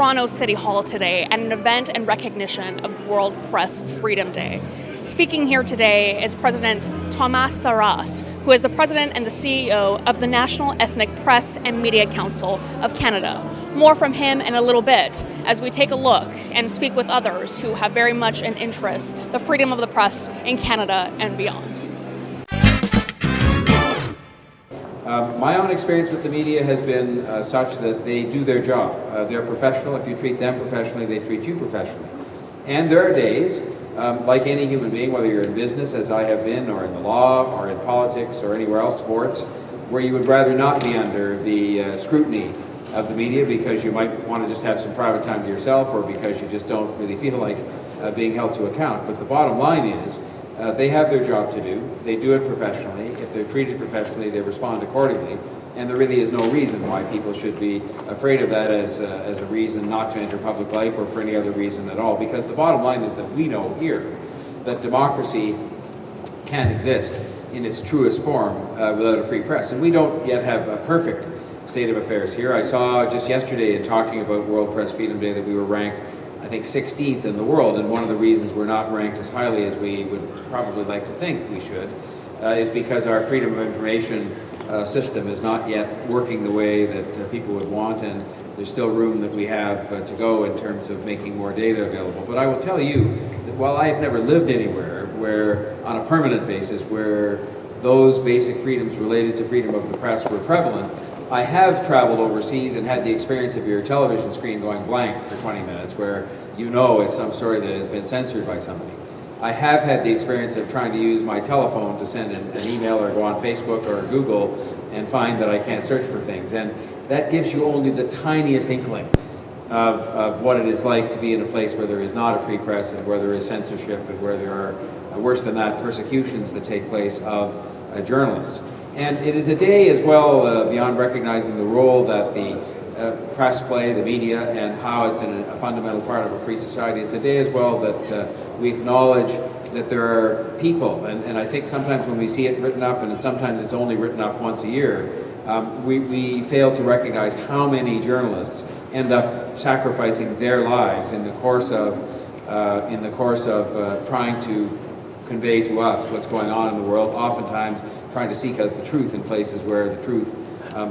Toronto City Hall today at an event in recognition of World Press Freedom Day. Speaking here today is President Thomas Sarras, who is the President and the CEO of the National Ethnic Press and Media Council of Canada. More from him in a little bit as we take a look and speak with others who have very much an interest, the freedom of the press in Canada and beyond. My own experience with the media has been such that they do their job. They're professional. If you treat them professionally, they treat you professionally. And there are days, like any human being, whether you're in business, as I have been, or in the law, or in politics, or anywhere else, sports, where you would rather not be under the scrutiny of the media because you might want to just have some private time to yourself, or because you just don't really feel like being held to account. But the bottom line is, they have their job to do. They do it professionally. If they're treated professionally, they respond accordingly. And there really is no reason why people should be afraid of that as a reason not to enter public life, or for any other reason at all. Because the bottom line is that we know here that democracy can't exist in its truest form without a free press. And we don't yet have a perfect state of affairs here. I saw just yesterday in talking about World Press Freedom Day that we were ranked, I think, 16th in the world, and one of the reasons we're not ranked as highly as we would probably like to think we should is because our freedom of information system is not yet working the way that people would want, and there's still room that we have to go in terms of making more data available. But I will tell you that while I've never lived anywhere where, on a permanent basis, where those basic freedoms related to freedom of the press were prevalent, I have traveled overseas and had the experience of your television screen going blank for 20 minutes, where you know it's some story that has been censored by somebody. I have had the experience of trying to use my telephone to send an email or go on Facebook or Google and find that I can't search for things. And that gives you only the tiniest inkling of what it is like to be in a place where there is not a free press, and where there is censorship, and where there are, worse than that, persecutions that take place of journalists. And it is a day as well, beyond recognizing the role that the press play, the media, and how it's a fundamental part of a free society. It's a day as well that we acknowledge that there are people, and I think sometimes when we see it written up, and sometimes it's only written up once a year, we fail to recognize how many journalists end up sacrificing their lives in the course of trying to convey to us what's going on in the world, oftentimes trying to seek out the truth in places where the truth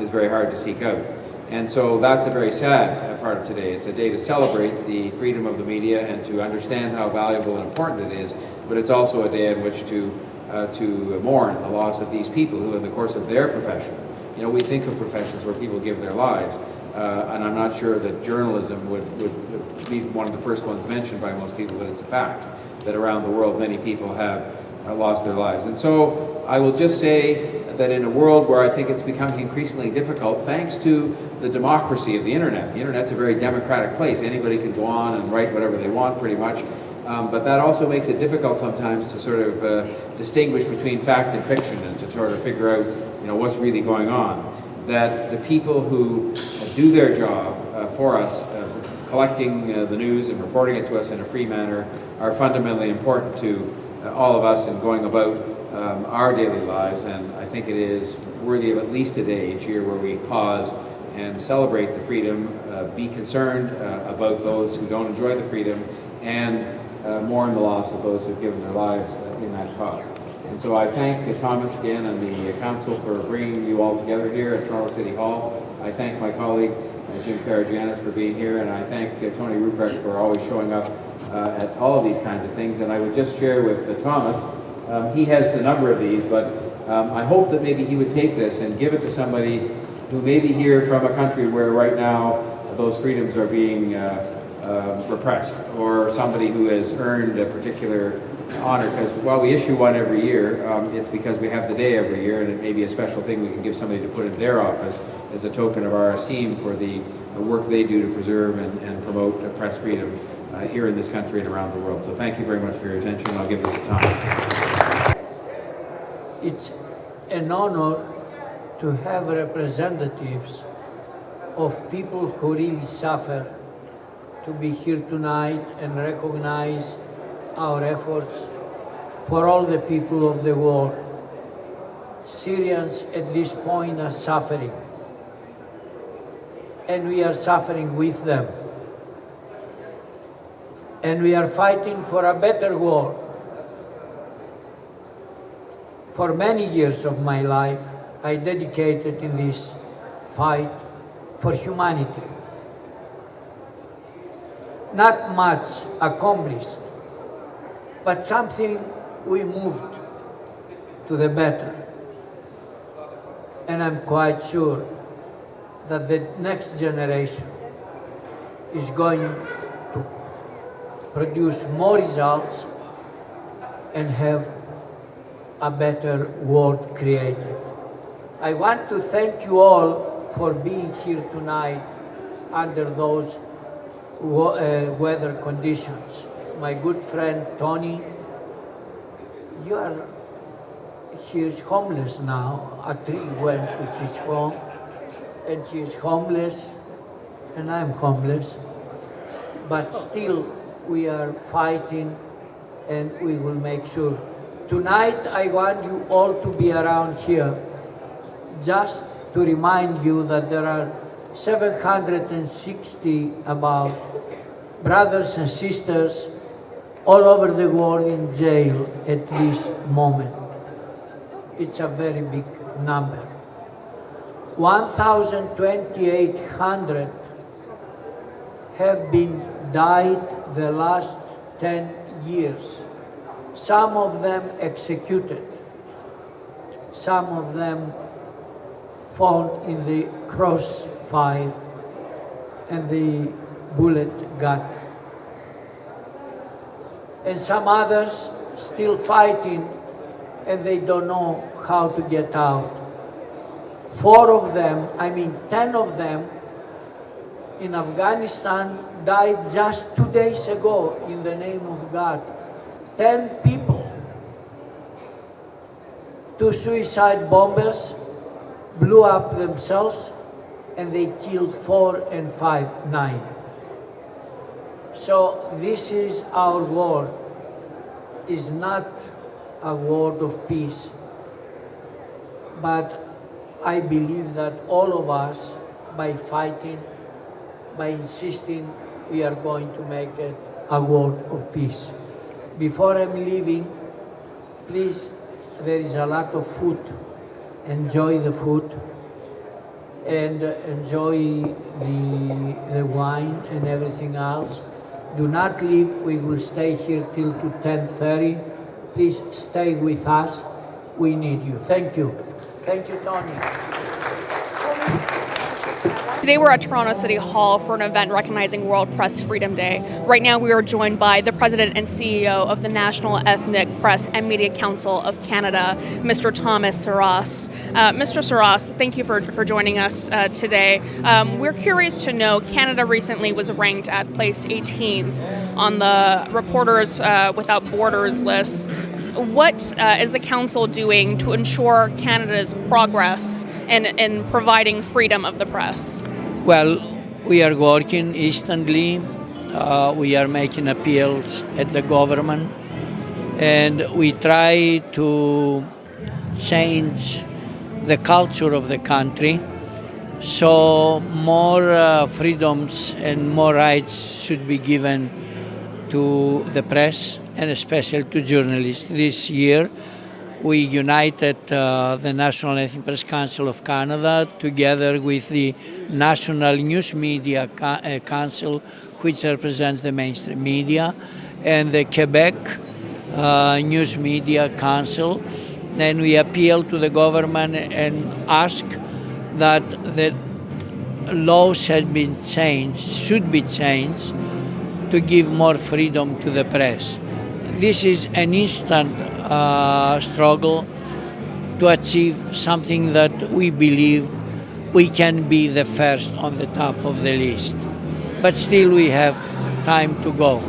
is very hard to seek out. And so that's a very sad part of today. It's a day to celebrate the freedom of the media and to understand how valuable and important it is, but it's also a day in which to mourn the loss of these people who, in the course of their profession, you know, we think of professions where people give their lives, and I'm not sure that journalism would be one of the first ones mentioned by most people, but it's a fact that around the world many people have lost their lives. And so I will just say that in a world where I think it's becoming increasingly difficult, thanks to the democracy of the internet's a very democratic place. Anybody can go on and write whatever they want, pretty much. But that also makes it difficult sometimes to sort of distinguish between fact and fiction, and to sort of figure out, you know, what's really going on. That the people who do their job for us, collecting the news and reporting it to us in a free manner, are fundamentally important to all of us in going about our daily lives. And I think it is worthy of at least a day each year where we pause and celebrate the freedom, be concerned about those who don't enjoy the freedom, and mourn the loss of those who've given their lives in that cause. And so I thank Thomas again and the Council for bringing you all together here at Toronto City Hall. I thank my colleague Jim Karagianis for being here, and I thank Tony Ruprecht for always showing up at all of these kinds of things. And I would just share with Thomas, he has a number of these, but I hope that maybe he would take this and give it to somebody who may be here from a country where right now those freedoms are being repressed, or somebody who has earned a particular honor. Because while we issue one every year, it's because we have the day every year, and it may be a special thing we can give somebody to put in their office as a token of our esteem for the work they do to preserve and promote press freedom here in this country and around the world. So thank you very much for your attention. I'll give this to Thomas. It's an honor to have representatives of people who really suffer to be here tonight and recognize our efforts for all the people of the world. Syrians at this point are suffering, and we are suffering with them. and we are fighting for a better world. For many years of my life, I dedicated in this fight for humanity. Not much accomplished, but something we moved to the better. And I'm quite sure that the next generation is going to produce more results and have a better world created. I want to thank you all for being here tonight under those weather conditions. My good friend Tony, he is homeless now. A tree went to his home, and he is homeless, and I'm homeless. But still, we are fighting, and we will make sure. Tonight, I want you all to be around here, just to remind you that there are 760 about brothers and sisters all over the world in jail at this moment. It's a very big number. 1,200 have been died the last 10 years. Some of them executed. Some of them found in the crossfire and the bullet got them. And some others still fighting and they don't know how to get out. 10 of them in Afghanistan died just 2 days ago in the name of God. 10 people. 2 suicide bombers blew up themselves and they killed 4 and 9. So this is our war. Is not a word of peace, but I believe that all of us, by fighting, by insisting, we are going to make it a word of peace. Before I'm leaving, please, there is a lot of food. Enjoy the food and enjoy the wine and everything else. Do not leave. We will stay here till to 10:30. Please stay with us. We need you. Thank you. Thank you, Tony. Today we're at Toronto City Hall for an event recognizing World Press Freedom Day. Right now we are joined by the President and CEO of the National Ethnic Press and Media Council of Canada, Mr. Thomas Sarras. Mr. Sarras, thank you for joining us today. We're curious to know, Canada recently was ranked at place 18 on the Reporters Without Borders list. What is the Council doing to ensure Canada's progress in providing freedom of the press? Well, we are working instantly. We are making appeals at the government, and we try to change the culture of the country so more freedoms and more rights should be given to the press and especially to journalists. This year, we united the National Ethnic Press Council of Canada together with the National News Media Council, which represents the mainstream media, and the Quebec News Media Council. And we appeal to the government and ask that the laws should be changed to give more freedom to the press. This is an instant struggle to achieve something that we believe we can be the first on the top of the list. But still we have time to go.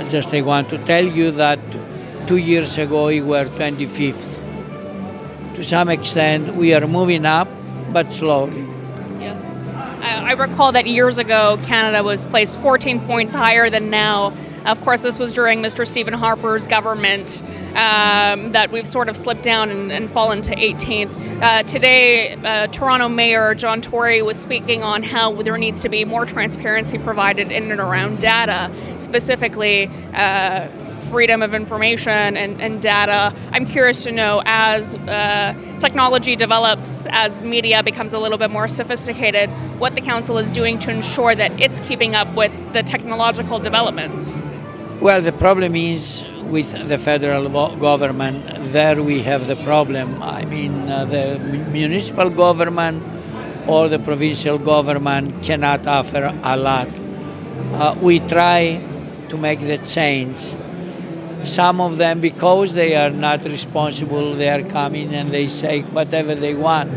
Just I want to tell you that 2 years ago we were 25th. To some extent we are moving up, but slowly. Yes. I recall that years ago Canada was placed 14 points higher than now. Of course, this was during Mr. Stephen Harper's government that we've sort of slipped down and fallen to 18th. Today, Toronto Mayor John Tory was speaking on how there needs to be more transparency provided in and around data, specifically freedom of information and data. I'm curious to know, as technology develops, as media becomes a little bit more sophisticated, what the council is doing to ensure that it's keeping up with the technological developments. Well, the problem is with the federal government. There we have the problem. I mean, the municipal government or the provincial government cannot offer a lot. We try to make the change. Some of them, because they are not responsible, they are coming and they say whatever they want.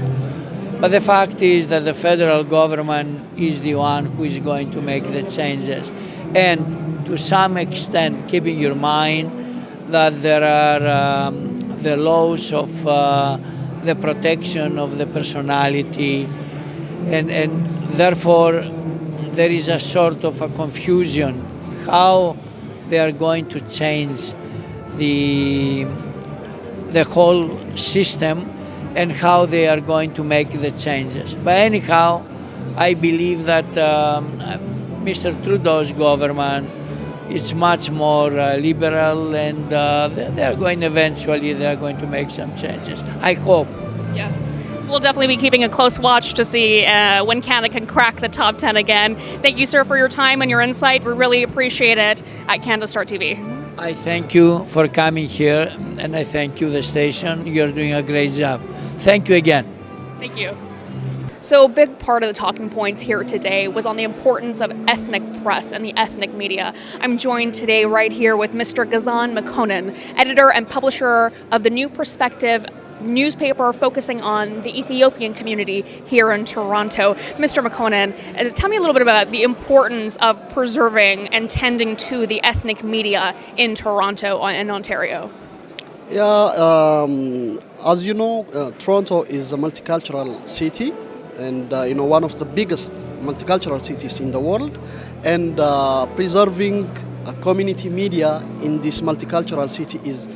But the fact is that the federal government is the one who is going to make the changes. And to some extent, keeping in mind that there are the laws of the protection of the personality, and therefore there is a sort of a confusion how they are going to change the whole system and how they are going to make the changes. But anyhow, I believe that Mr. Trudeau's government is much more liberal, and they are going to make some changes. I hope. Yes. So we'll definitely be keeping a close watch to see when Canada can crack the top 10 again. Thank you, sir, for your time and your insight. We really appreciate it at Canada Start TV. I thank you for coming here, and I thank you, the station. You're doing a great job. Thank you again. Thank you. So a big part of the talking points here today was on the importance of ethnic press and the ethnic media. I'm joined today right here with Mr. Ghazan Makonnen, editor and publisher of the New Perspective newspaper focusing on the Ethiopian community here in Toronto. Mr. Makonnen, tell me a little bit about the importance of preserving and tending to the ethnic media in Toronto and Ontario. Yeah, as you know, Toronto is a multicultural city, and one of the biggest multicultural cities in the world, and preserving a community media in this multicultural city is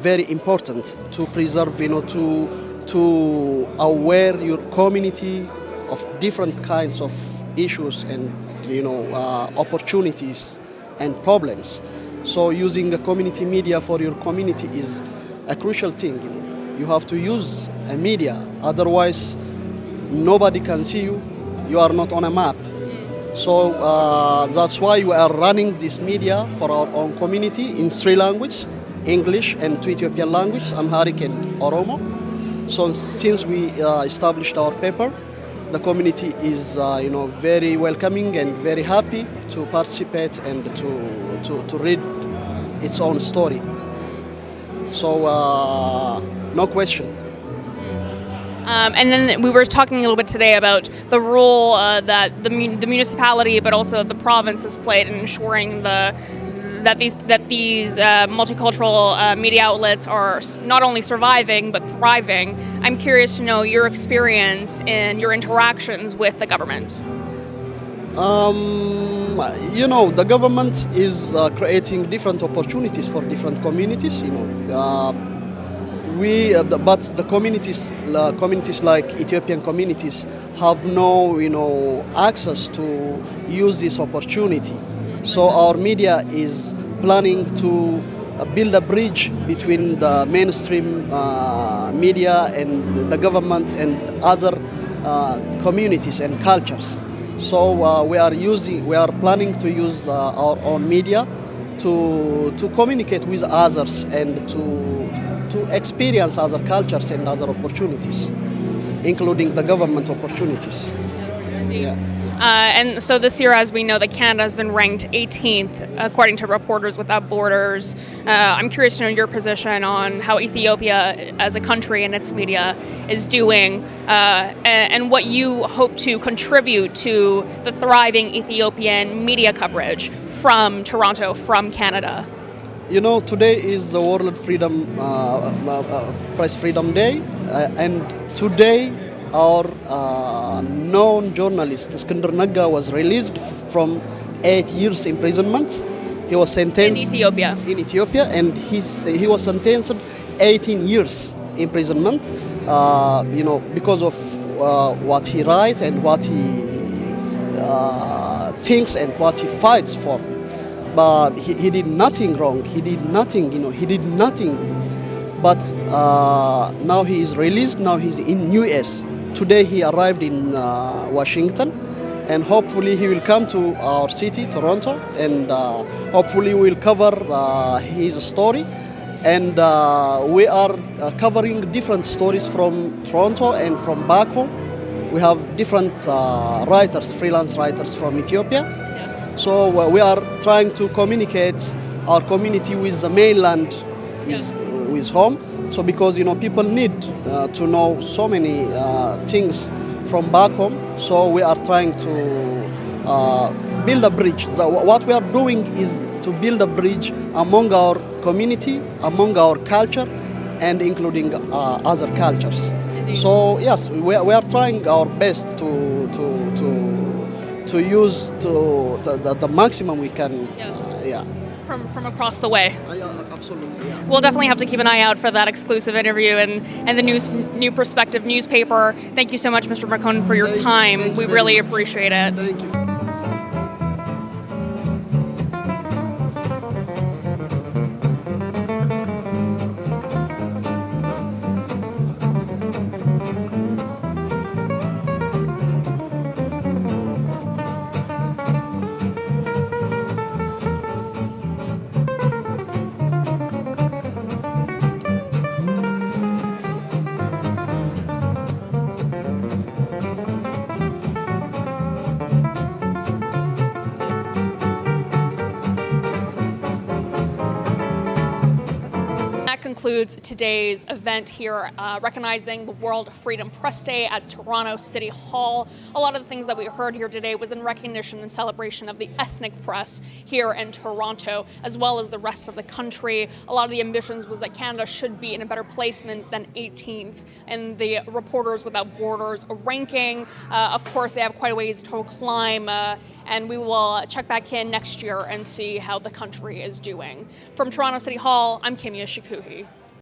very important to preserve, to aware your community of different kinds of issues and opportunities and problems. So using the community media for your community is a crucial thing. You have to use a media, otherwise nobody can see you. You are not on a map. So that's why we are running this media for our own community in 3 languages, English and 2 Ethiopian languages, Amharic and Oromo. So since we established our paper, the community is very welcoming and very happy to participate and to read its own story. So no question. And then we were talking a little bit today about the role that the municipality, but also the province, has played in ensuring that these multicultural media outlets are not only surviving but thriving. I'm curious to know your experience in your interactions with the government. The government is creating different opportunities for different communities. But the communities like Ethiopian communities have no access to use this opportunity. So our media is planning to build a bridge between the mainstream media and the government and other communities and cultures. So we are planning to use our own media to communicate with others and to experience other cultures and other opportunities, including the government opportunities. Yes, indeed. Yeah. And so this year, as we know, that Canada has been ranked 18th according to Reporters Without Borders. I'm curious to know your position on how Ethiopia as a country and its media is doing, and what you hope to contribute to the thriving Ethiopian media coverage from Toronto, from Canada. Today is the World Freedom Press Freedom Day, and today our known journalist Iskandar Nagga was released from 8 years imprisonment. He was In sentenced Ethiopia. in Ethiopia, and he was sentenced 18 years imprisonment. Because of what he writes and what he thinks and what he fights for. But he did nothing wrong. He did nothing. He did nothing. But now he is released. Now he's in U.S. Today he arrived in Washington, and hopefully he will come to our city, Toronto, and hopefully we'll cover his story. And we are covering different stories from Toronto and from back home. We have different writers, freelance writers from Ethiopia. So we are trying to communicate our community with the mainland, with home. So because people need to know so many things from back home. So we are trying to build a bridge. What we are doing is to build a bridge among our community, among our culture, and including other cultures. So yes, we are trying our best to use the maximum we can. Yes. Yeah. From across the way. Absolutely. Yeah. We'll definitely have to keep an eye out for that exclusive interview and the New Perspective newspaper. Thank you so much, Mr. Marcon, for your time. Thank you We very really much. appreciate it. Thank you. That concludes today's event here, recognizing the World Freedom Press Day at Toronto City Hall. A lot of the things that we heard here today was in recognition and celebration of the ethnic press here in Toronto, as well as the rest of the country. A lot of the ambitions was that Canada should be in a better placement than 18th in the Reporters Without Borders ranking. Of course, they have quite a ways to climb, and we will check back in next year and see how the country is doing. From Toronto City Hall, I'm Kimia Shikuhi.